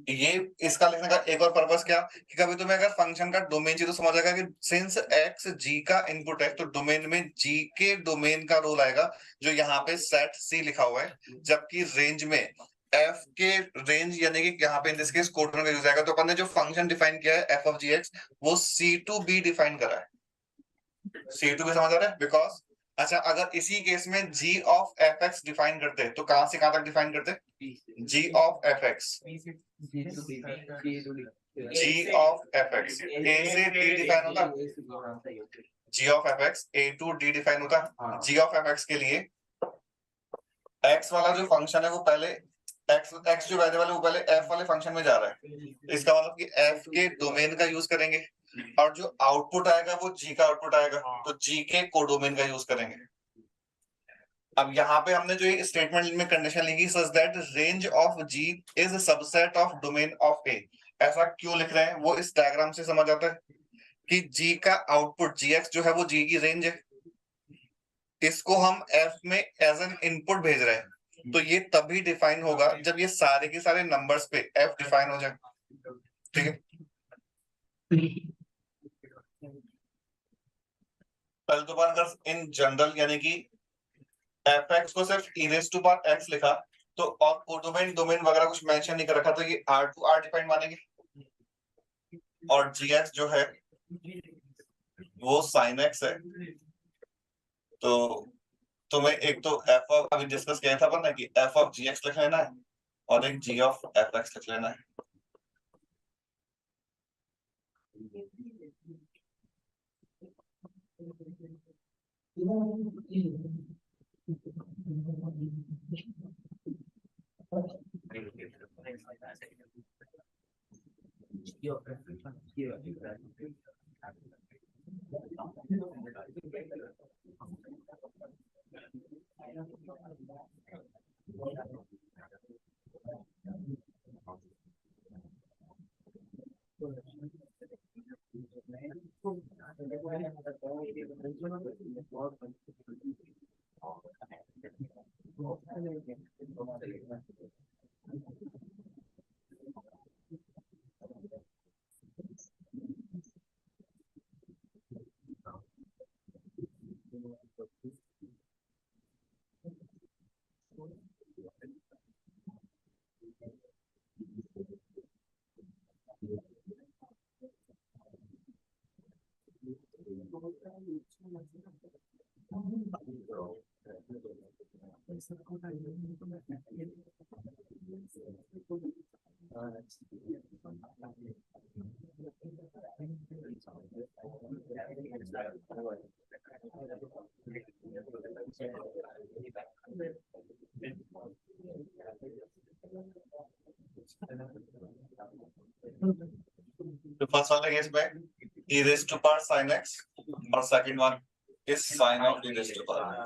ये इसका लिखने का एक और पर्पस क्या कि कभी तुम्हें अगर फंक्शन का डोमेन चाहिए तो समझ आएगा कि सिंस एक्स जी का इनपुट है तो डोमेन में जी के डोमेन का रोल आएगा जो यहाँ पे सेट सी लिखा हुआ है, जबकि रेंज में एफ के रेंज यानी कि यहाँ पे इन दिस केस कोटन का यूज आएगा। तो अपन ने जो फंक्शन डिफाइन किया है एफ ऑफ जी एक्स वो सी टू बी डिफाइन करा है, सी टू बी समझ आ रहा है बिकॉज। अच्छा अगर इसी केस में g of F X define करते तो कहां से कहां तक डिफाइन करते, g of F X, g of F X a से d डिफाइन होता, g of F X a to d define होता। g ऑफ एफ एक्स के लिए x वाला जो फंक्शन है वो पहले x जो वेरिएबल है वो पहले f वाले फंक्शन में जा रहा है, इसका मतलब कि f के डोमेन का यूज करेंगे और जो आउटपुट आएगा वो g का आउटपुट आएगा, तो g के कोडोमेन का यूज करेंगे। अब यहाँ पे हमने जो ये स्टेटमेंट में कंडीशन लिखी such that range of g is subset of domain of a, ऐसा क्यों लिख रहे हैं वो इस डायग्राम से समझ आता है कि g का आउटपुट gx जो है वो g की रेंज है, इसको हम f में एज एन इनपुट भेज रहे हैं, तो ये तभी डिफाइन होगा जब ये सारे के सारे नंबर्स पे f डिफाइन हो जाए, ठीक है। पहले तो बात अगर इन जनरल यानी कि एफ एक्स को सिर्फ ई रेज टू पावर एक्स लिखा तो और कोडोमेन डोमेन वगैरह कुछ मेंशन नहीं कर रखा तो ये आर टू आर डिफाइन मानेंगे, और जी एक्स जो है वो साइन एक्स है। तो तुम्हें एक तो एफ ऑफ अभी डिस्कस किया था अपन ने कि एफ ऑफ जी एक्स लिख लेना है और एक जी ऑफ एफ एक्स लिख लेना है। तो फर्स्ट वाला केस में e raised to power sin x और second one is sin of e raised to power x.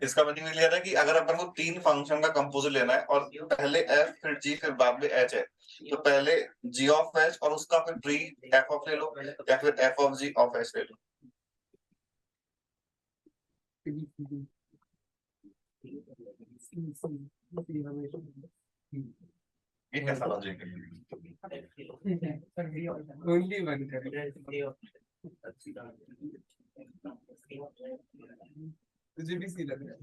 इसका मीनिंग क्लियर है कि अगर अपन को तीन फंक्शन का कंपोजिट लेना है और पहले f फिर g फिर बाद में h है तो पहले g ऑफ h और उसका फिर प्री f ऑफ ले लो या फिर f of g of h ले लो। ये कैसा लॉजिक है? ओनली वन करें तुझे भी सी लग रहा है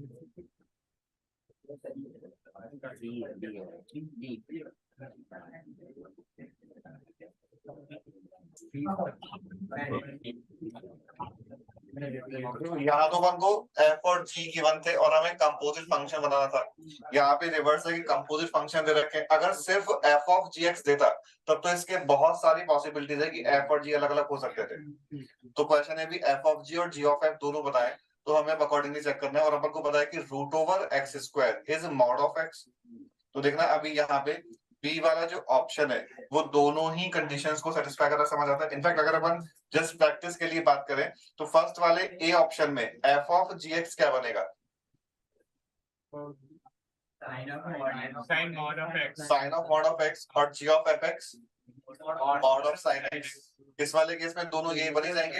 यहाँ तो अपन को f और g गिवन थे और हमें कंपोजिट फंक्शन बनाना था। यहाँ पे रिवर्स है कि कंपोजिट फंक्शन दे रखे हैं। अगर सिर्फ f ऑफ gx देता तब तो इसके बहुत सारी पॉसिबिलिटीज है कि f और g अलग अलग हो सकते थे। तो क्वेश्चन है भी f ऑफ g और g ऑफ f दोनों बताएं तो हमें अकॉर्डिंगली चेक करना है और अपन को पता है कि root over X square is mod of X. तो देखना अभी यहाँ पे बी वाला जो ऑप्शन है वो दोनों ही कंडीशंस को सेटिस्फाई करना समझ आता है। इनफैक्ट अगर अपन जस्ट प्रैक्टिस के लिए बात करें तो फर्स्ट वाले ए ऑप्शन में एफ ऑफ जी एक्स क्या बनेगा? Sine of mod of x और जी of F x mod of sine x. इस वाले केस में दोनों ये बने जाएंगे।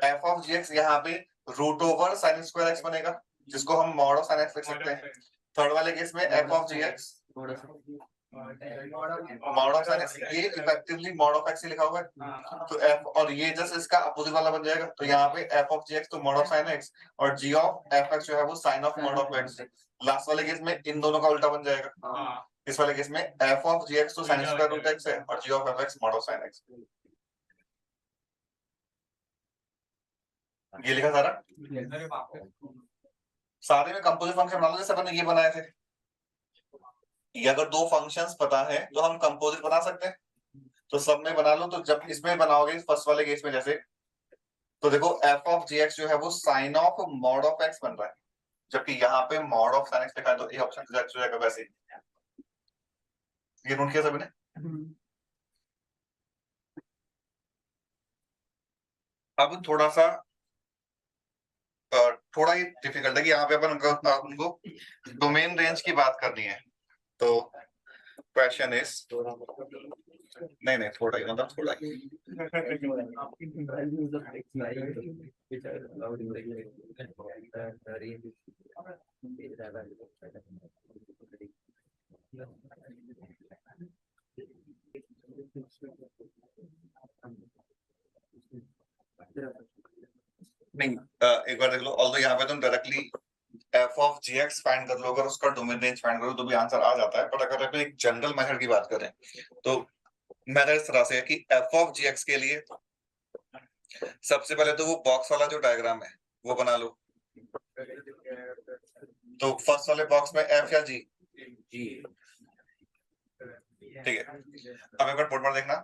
एफ ऑफ जी एक्स यहाँ पे root over sine square X बनेगा, जिसको हम मॉड ऑफ साइन एक्स लिख सकते हैं। थर्ड वाले केस में F of ji X mod of sine x, ये इफेक्टिवली मॉड ऑफ एक्स ही लिखा हुआ है, तो एफ और ये जस्ट इसका अपोजिट वाला बन जाएगा, तो यहाँ पे एफ ऑफ जी एक्स तो मॉड ऑफ साइन एक्स और जी ऑफ एफ एक्स जो है वो sine of mod of X. Last वाले केस में इन दोनों का उल्टा बन जाएगा। इस वाले केस में एफ ऑफ जी एक्स तो साइन स्क्वायर रूट एक्स है और जी of F x mod of sine x. ये लिखा सारा, सारे में कंपोजिट फंक्शन बना लो जैसे अपन ने ये बनाए थे। ये अगर दो फंक्शंस पता है तो हम कंपोजिट बना सकते हैं, तो सब में बना लो। तो जब इसमें बनाओगे फर्स्ट वाले केस में जैसे, तो देखो एफ ऑफ जी एक्स जो है वो sine of mod of X बन रहा है, जबकि यहाँ पे मॉड ऑफ साइन एक्स लिखा है, तो ये ऑप्शन करेक्ट हो जाएगा। वैसे ये नोट किया सभी ने? अब थोड़ा ही डिफिकल्ट है कि यहाँ पे अपन उनको डोमेन रेंज की बात करनी है। तो क्वेश्चन इज, नहीं थोड़ा ही, मतलब थोड़ा ही। नहीं एक बार देख लो, ऑल्दो यहाँ पे तुम directly F of ji X find कर लो, अगर उसका डोमेन रेंज फाइंड करो तो भी आंसर आ जाता है। पर अगर अपन एक जनरल मेथड की बात करें तो मेथड इस तरह से है कि एफ ऑफ जी एक्स के लिए सबसे पहले तो वो बॉक्स वाला जो डायग्राम है वो बना लो। तो फर्स्ट वाले बॉक्स में एफ या जी, ठीक है। अब एक बार बोर्ड पर देखना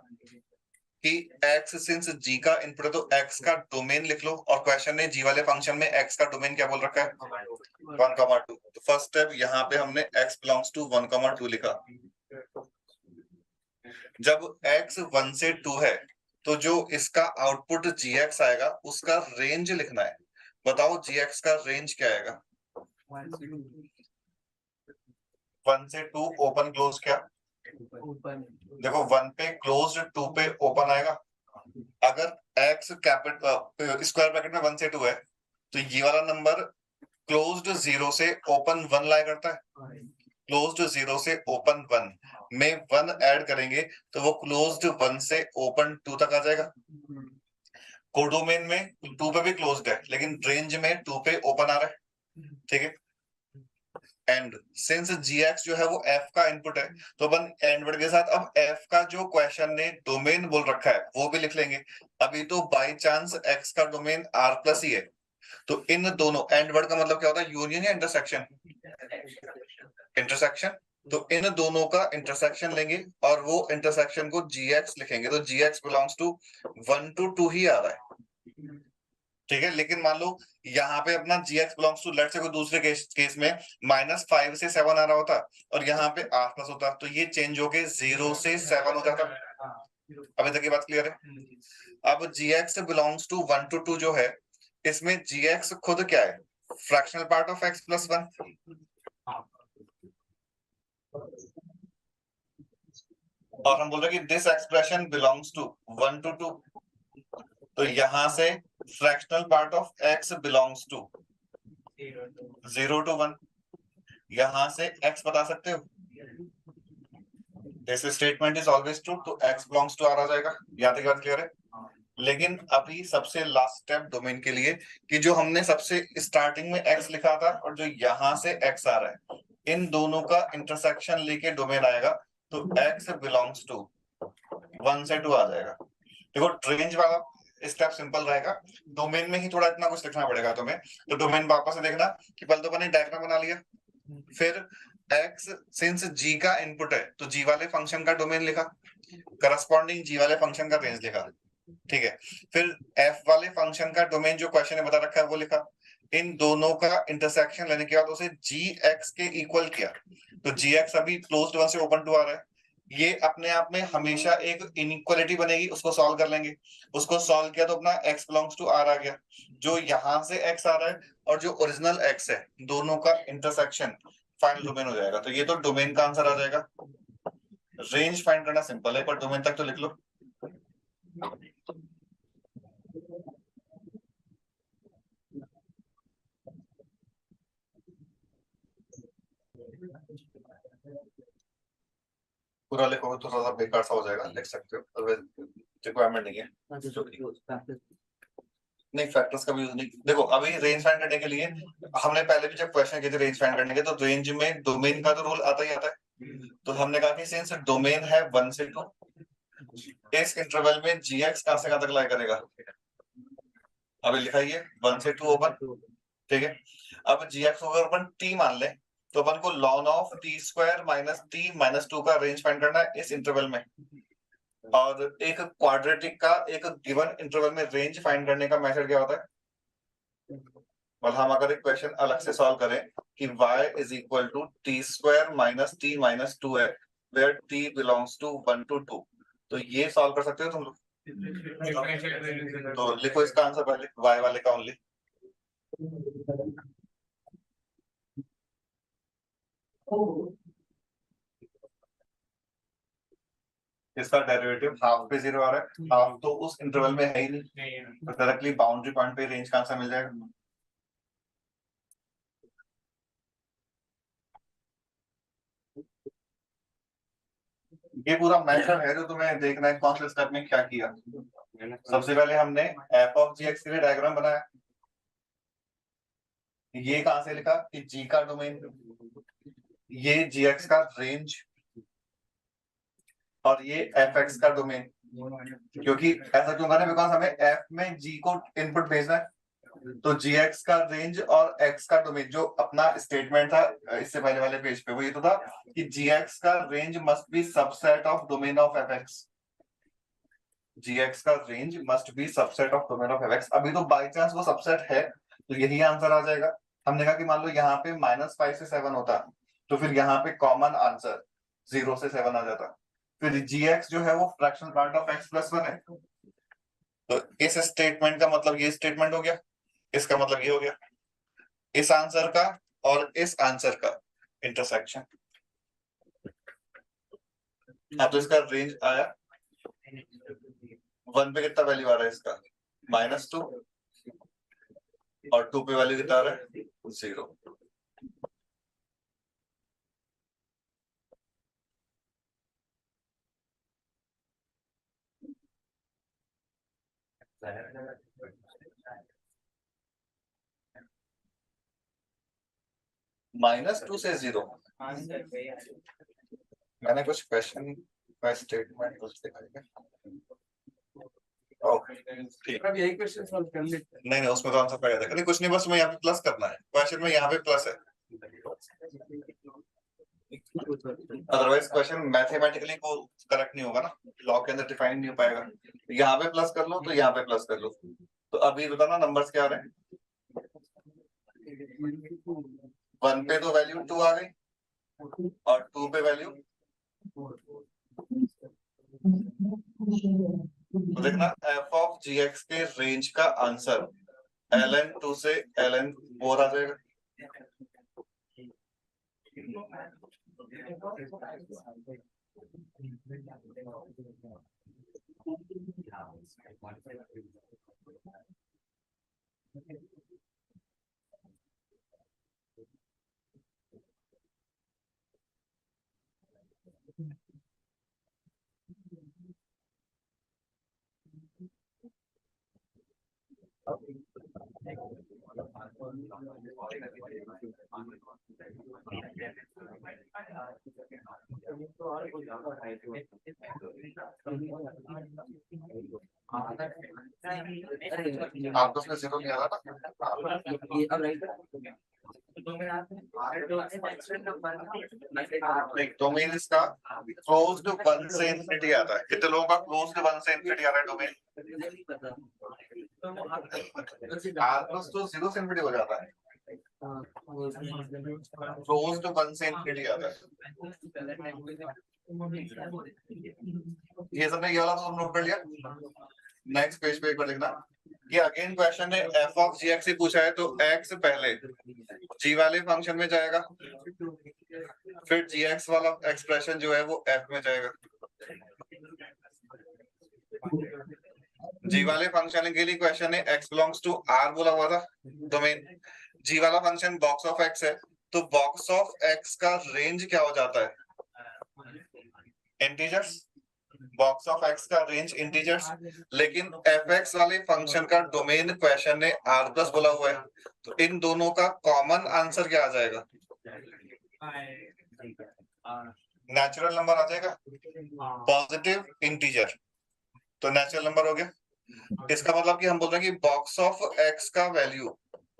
कि x सिंस g का इनपुट है तो x का डोमेन लिख लो, और क्वेश्चन ने g वाले फंक्शन में x का डोमेन क्या बोल रखा है, 1,2। तो फर्स्ट स्टेप यहाँ पे हमने x बिलोंग्स टू 1,2 लिखा। जब x 1 से 2 है तो जो इसका आउटपुट gx आएगा उसका रेंज लिखना है। बताओ gx का रेंज क्या आएगा? 1 से 2 ओपन क्लोज क्या? देखो 1 पे क्लोज्ड, 2 पे ओपन आएगा। अगर x कैपिटल स्क्वायर ब्रैकेट में 1 से 2 है तो ये वाला नंबर क्लोज्ड 0 से ओपन 1 लाया करता है। क्लोज्ड 0 से ओपन 1 में 1 ऐड करेंगे तो वो क्लोज्ड 1 से ओपन 2 तक आ जाएगा। कोडोमेन में 2 पे भी क्लोज्ड है लेकिन रेंज में 2 पे ओपन आ रहा है, ठीक है। एंड सिंस gx जो है वो f का इनपुट है तो अपन एंड वर्ड के साथ अब f का जो क्वेश्चन ने डोमेन बोल रखा है वो भी लिख लेंगे। अभी तो बाय चांस x का डोमेन r प्लस ही है, तो इन दोनों एंड वर्ड का मतलब क्या होता है, यूनियन या इंटरसेक्शन? इंटरसेक्शन। तो इन दोनों का इंटरसेक्शन लेंगे और वो इंटरसेक्शन को gx लिखेंगे, तो gx बिलोंग्स टू 1 to 2 ही आ रहा है, ठीक है। लेकिन मान लो यहाँ पे अपना gx belongs to, let's say कोई दूसरे केस में -5 से 7 आ रहा होता और यहाँ पे r प्लस होता, तो ये चेंज होके 0 से 7 हो जाता। अभी तक ये बात क्लियर है? अब gx बिलोंग्स टू 1 to 2 जो है, इसमें gx खुद क्या है, fractional part of x plus 1। और हम बोल रहे हैं कि this expression belongs to 1 to 2, तो यहां से fractional part of x belongs to 0 to 1। यहां से x बता सकते हो, this statement is always true, तो x बिलोंग्स टू r आ जाएगा। यहाँ तक बात क्लियर है? लेकिन अभी सबसे लास्ट स्टेप डोमेन के लिए, कि जो हमने सबसे स्टार्टिंग में x लिखा था और जो यहाँ से x आ रहा है, इन दोनों का इंटरसेक्शन लेके डोमेन आएगा, तो x बिलोंग्स टू 1 से 2 आ जाएगा। देखो रेंज वाला स्टेप सिंपल रहेगा, डोमेन में ही थोड़ा इतना कुछ लिखना पड़ेगा तुम्हें। तो डोमेन वापस से देखना कि पहले तो मैंने डायग्राम बना लिया, फिर x सिंस g का इनपुट है तो g वाले फंक्शन का डोमेन लिखा, करस्पॉन्डिंग g वाले फंक्शन का रेंज लिखा, ठीक है। फिर f वाले फंक्शन का डोमेन जो क्वेश्चन ने बता रखा है वो लिखा। इन दोनों का इंटरसेक्शन लेने के बाद उसे gx के इक्वल किया, तो gx अभी क्लोज्ड 1 से ओपन 2 आ रहा है। ये अपने आप में हमेशा एक इनइक्वालिटी बनेगी, उसको सॉल्व कर लेंगे। उसको सॉल्व किया तो अपना x बिलोंग्स टू r आ गया। जो यहां से x आ रहा है और जो ओरिजिनल x है, दोनों का इंटरसेक्शन फाइनल डोमेन हो जाएगा। तो ये तो डोमेन का आंसर आ जाएगा। रेंज फाइंड करना सिंपल है, पर डोमेन तक तो लिख लो। पूरा लिखोगे तो थोड़ा बेकार सा हो जाएगा, लिख सकते हो, रिक्वायरमेंट नहीं है। नहीं, फैक्टर्स का भी यूज नहीं। देखो अभी रेंज फाइंड करने के लिए हमने पहले भी जब क्वेश्चन किए थे रेंज फाइंड करने के, तो रेंज में डोमेन का तो रूल आता ही आता है। तो हमने कहा कि सिंस डोमेन है 1 से 2, इस इंटरवल में जीएक्स कहां से कहां तक लाई करेगा, अभी लिखा ही है 1 से 2 ओपन, ठीक है। अब जीएक्स को अगर अपन टी मान ले, तो अपन को ln of T square minus T minus 2 का रेंज फाइंड करना है इस इंटरवल में। और एक क्वाड्रेटिक का एक गिवन इंटरवल में रेंज फाइंड करने का मेथड क्या होता है, मतलब हम अगर एक क्वेश्चन अलग से सॉल्व करें कि y is equal to T square minus T minus 2 है, where t belongs to 1 to 2, तो ये सॉल्व कर सकते हो तुम लोग। तो लिखो इसका आंसर पहले y वाले का ओनली। इसका डेरिवेटिव हाफ पे 0 आ रहा है, हाफ तो उस इंटरवल में है ही नहीं, तो डायरेक्टली बाउंड्री पॉइंट पे रेंज कहां से मिल जाएगा। ये पूरा मेथड है जो तुम्हें देखना है कौन से स्टेप में क्या किया। सबसे पहले हमने एफ ऑफ जी एक्स के लिए डायग्राम बनाया। ये कहां से लिखा कि जी का डोमेन, ये जी एक्स का रेंज, और ये एफ एक्स का डोमेन। क्योंकि ऐसा क्यों करना है, बिकॉज हमें एफ में जी को इनपुट भेजना है, तो जी एक्स का रेंज और एक्स का डोमेन, जो अपना स्टेटमेंट था इससे पहले वाले पेज पे, वो ये तो था कि जी एक्स का range must be subset of domain of F x. G x का range must be subset of domain of F x. अभी तो बाई चांस वो सबसेट है, तो यही आंसर आ जाएगा। हमने कहा कि मान लो यहाँ पे -5 से 7 होता, तो फिर यहाँ पे कॉमन आंसर 0 से 7 आ जाता। फिर जी एक्स जो है वो fractional part of x plus 1 है, तो इस स्टेटमेंट का मतलब ये स्टेटमेंट हो गया, इसका मतलब ये हो गया, इस आंसर का और इस आंसर का इंटरसेक्शन। हाँ, तो इसका रेंज आया 1 पे कितना वैल्यू आ रहा है इसका, -2, और 2 पे वैल्यू कितना आ रहा है 0। -2 से 0, मैंने कुछ क्वेश्चन का स्टेटमेंट कुछ दिखाया। ठीक, अब यही क्वेश्चन सॉल्व कर लेते नहीं नहीं उसमें तो आंसर पड़ जाता है, नहीं कुछ नहीं, बस मैं यहाँ पे प्लस करना है क्वेश्चन में, यहाँ पे प्लस है, अदरवाइज क्वेश्चन मैथमेटिकली को करेक्ट नहीं होगा ना, लॉ के अंदर डिफाइन नहीं हो पाएगा। यहाँ पे प्लस कर लो तो यहाँ पे प्लस कर लो, तो अभी बताना नंबर्स क्या आ रहे हैं। 1 पे तो वैल्यू 2 आ गई, और 2 पे वैल्यू, तो देखना एफ ऑफ जी एक्स के रेंज का आंसर ln 2 से ln 4 आ जाएगा। आप तो उसमें 0 नहीं आ रहा ना, डोमेन इसका क्लोज्ड 1 से इंफिनिटी आता है। कितने लोगों का क्लोज्ड 1 से इंफिनिटी आ रहा है डोमेन, r प्लस तो 0 से इंफिनिटी हो जाता है, क्लोज्ड 1 से इंफिनिटी आता है। ये सबने ये वाला तो नोट कर लिया। नेक्स्ट पेज पे एक बार लिखना कि अगेन क्वेश्चन ने एफ ऑफ जी एक्स से पूछा है, तो एक्स पहले जी वाले फंक्शन में जाएगा, फिर जी एक्स वाला एक्सप्रेशन जो है वो एफ में जाएगा। जी वाले फंक्शन के लिए क्वेश्चन है एक्स बिलोंग्स टू आर बोला हुआ था डोमेन, जी वाला फंक्शन बॉक्स ऑफ एक्स है, तो बॉक्स ऑफ एक्स का रेंज क्या हो जाता है? इंटीजर्स। बॉक्स ऑफ एक्स का रेंज इंटीजर्स, लेकिन एफ एक्स वाले फंक्शन का डोमेन क्वेश्चन ने आर प्लस बोला हुआ है, तो इन दोनों का कॉमन आंसर क्या आ जाएगा? नेचुरल नंबर आ जाएगा, पॉजिटिव इंटीजर। तो नेचुरल नंबर हो गया। इसका मतलब कि हम बोल रहे हैं कि बॉक्स ऑफ एक्स का वैल्यू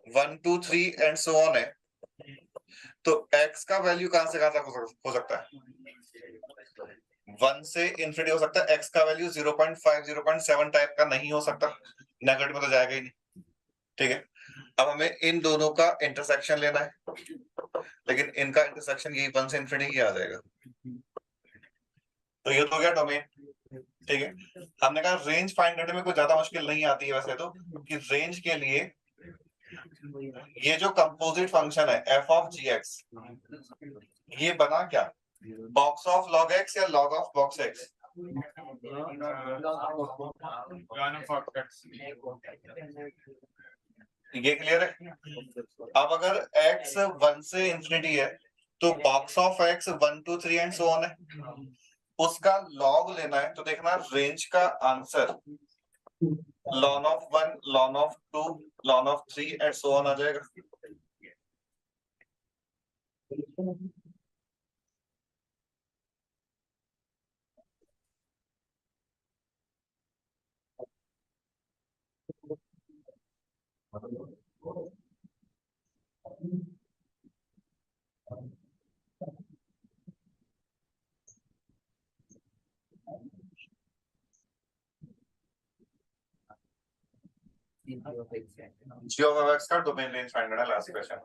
1 2 3 एंड सो ऑन है, तो एक्स का वैल्यू कहां से कहां तक हो सकता है? 1 से इंफिनिटी हो सकता है। एक्स का वैल्यू 0.5 0.7 टाइप का नहीं हो सकता, नेगेटिव में तो जाएगा ही नहीं। ठीक है, अब हमें इन दोनों का इंटरसेक्शन लेना है, लेकिन इनका इंटरसेक्शन यही 1 से इंफिनिटी ही आ जाएगा। तो ये तो हो गया डोमेन। ठीक है, हमने कहा रेंज फाइंड करने में कोई ज्यादा मुश्किल नहीं आती है वैसे तो, कि रेंज के लिए ये जो कंपोजिट फंक्शन है एफ ऑफ जी एक्स, ये बना क्या? बॉक्स ऑफ लॉग एक्स या लॉग ऑफ बॉक्स एक्स? ये क्लियर है? अब अगर x 1 से इंफिनिटी है, तो box of x 1 2 3 and so on है, उसका लॉग लेना है। तो देखना रेंज का answer ln of 1 ln of 2 ln of 3 and so on आ जाएगा। जी ऑफ x का डोमेन रेंज फाइंड करना है, लास्ट क्वेश्चन।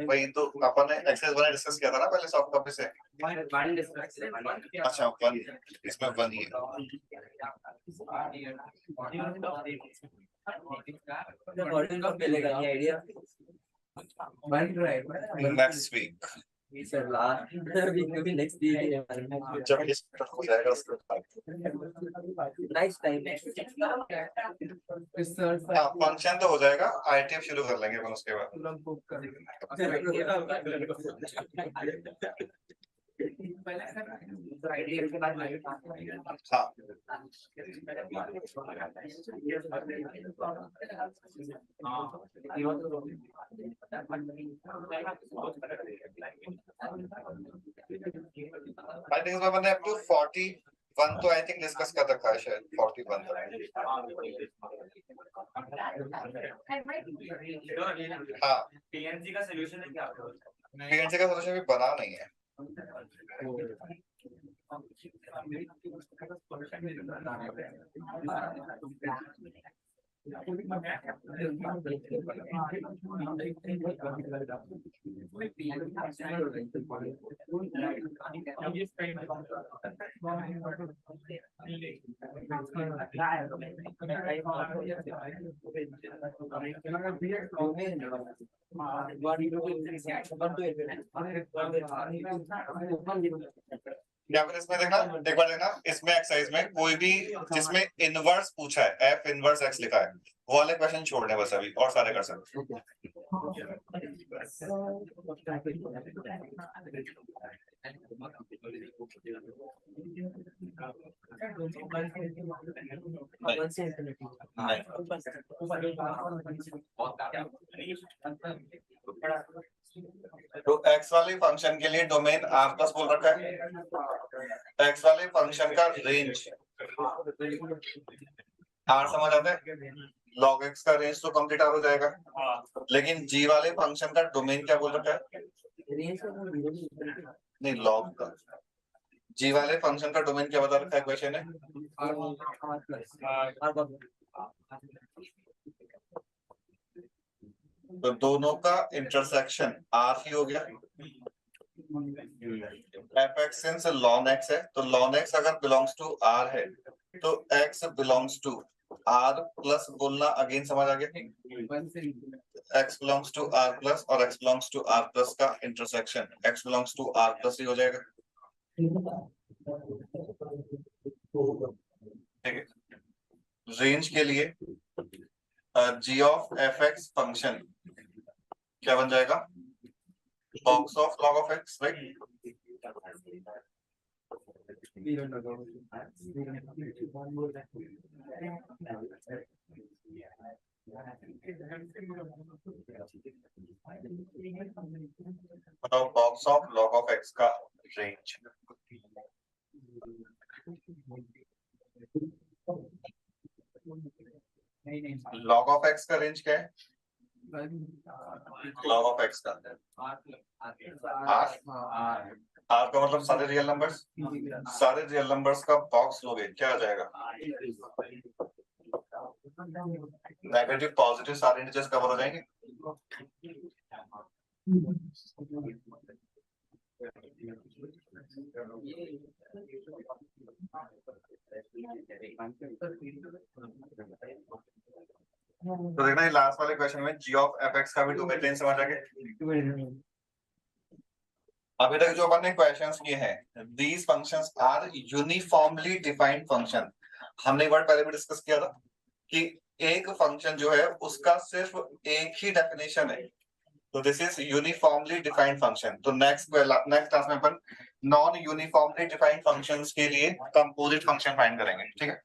वही तो अपन ने एक्सरसाइज 1 डिस्कस किया था ना पहले सॉफ्ट कॉपी से। अच्छा 1, इसमें 1 ही है। नेक्स्ट वीक जब इस हो जाएगा उसके बाद फंक्शन तो हो जाएगा, आईटीएफ शुरू कर लेंगे अपन उसके बाद। आई थिंक इसमें मैंने अप टू 41 तो आई थिंक डिस्कस कर रखा है शायद 41 हाँ। पीएनसी का सॉल्यूशन है क्या? पीएनसी का सॉल्यूशन भी बना नहीं है। या फिर इसमें देखना, एक बार देखना इसमें एक्सरसाइज में कोई भी जिसमें इनवर्स पूछा है, एफ इनवर्स एक्स लिखा है, वो वाले क्वेश्चन छोड़ने बस अभी, और सारे कर सकते। तो x वाले फंक्शन के लिए डोमेन r प्लस बोल रखा है, x वाले फंक्शन का रेंज r समझ आता है, log x का रेंज तो कंप्लीट r हो जाएगा, लेकिन g वाले फंक्शन का डोमेन क्या बोल रखा है, नहीं log का, g वाले फंक्शन का डोमेन क्या बता रखा है क्वेश्चन है, तो दोनों का इंटरसेक्शन r ही हो गया। fx सिंस ln x है, तो ln x अगर बिलोंग्स टू r है तो x belongs to r plus बोलना अगेन समझ आ गया, x belongs to r plus और x belongs to r plus का intersection x belongs to r plus ही हो जाएगा। ठीक है, रेंज के लिए g ऑफ fx फंक्शन क्या बन जाएगा, box of log of x, right. बताओ box of log of x का रेंज, log ऑफ x का रेंज क्या है, log ऑफ x का r का मतलब सारे रियल नंबर्स का बॉक्स लोगे क्या आ जाएगा, नेगेटिव पॉजिटिव सारे इंटीजर्स कवर हो जाएंगे। तो देखना ये लास्ट वाले क्वेश्चन में g ऑफ fx का भी डोमेन रेंज समझ आ गया। अभी तक जो अपन ने क्वेश्चंस किए हैं, these functions are uniformly defined function, हमने वर्ड पहले भी डिस्कस किया था कि एक फंक्शन जो है उसका सिर्फ एक ही डेफिनेशन है, तो this is uniformly defined function. तो नेक्स्ट क्लास में अपन नॉन यूनिफॉर्मली डिफाइंड फंक्शंस के लिए कंपोजिट फंक्शन फाइंड करेंगे, ठीक है।